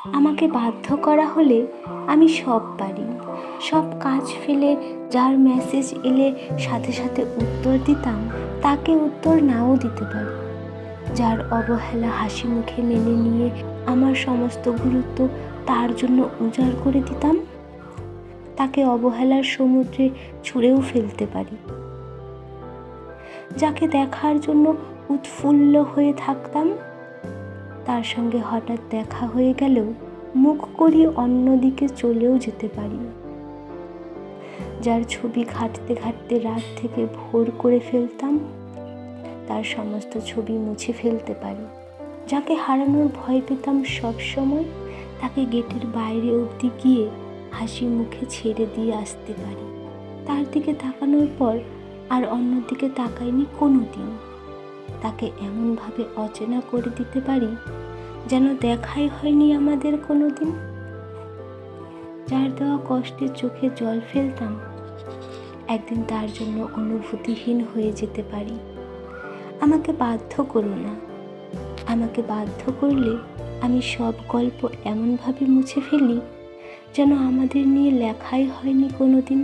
আমাকে বাধ্য করা হলে আমি সব পারি, সব কাজ ফেলে যার মেসেজ এলে সাথে সাথে উত্তর দিতাম, তাকে উত্তর নাও দিতে পারি। যার অবহেলা হাসি মুখে মেনে নিয়ে আমার সমস্ত গুরুত্ব তার জন্য উজাড় করে দিতাম, তাকে অবহেলার সমুদ্রে ছুঁড়েও ফেলতে পারি। যাকে দেখার জন্য উৎফুল্ল হয়ে থাকতাম, তার সঙ্গে হঠাৎ দেখা হয়ে গেলেও মুখ করি অন্যদিকে চলেও যেতে পারি। যার ছবি ঘাঁটতে ঘাঁটতে রাত থেকে ভোর করে ফেলতাম, তার সমস্ত ছবি মুছে ফেলতে পারি। যাকে হারানোর ভয় পেতাম সব সময়, তাকে গেটের বাইরে অবধি গিয়ে হাসি মুখে ছেড়ে দিয়ে আসতে পারি। তার দিকে তাকানোর পর আর অন্যদিকে তাকাইনি কোনো দিন। তাকে এমনভাবে অচেনা করে দিতে পারি যেন দেখাই হয়নি আমাদের কোনো দিন। যার দেওয়া কষ্টে চোখে জল ফেলতাম, একদিন তার জন্য অনুভূতিহীন হয়ে যেতে পারি। আমাকে বাধ্য করো না, আমাকে বাধ্য করলে আমি সব গল্প এমনভাবে মুছে ফেলি যেন আমাদের নিয়ে লেখাই হয়নি কোনো দিন।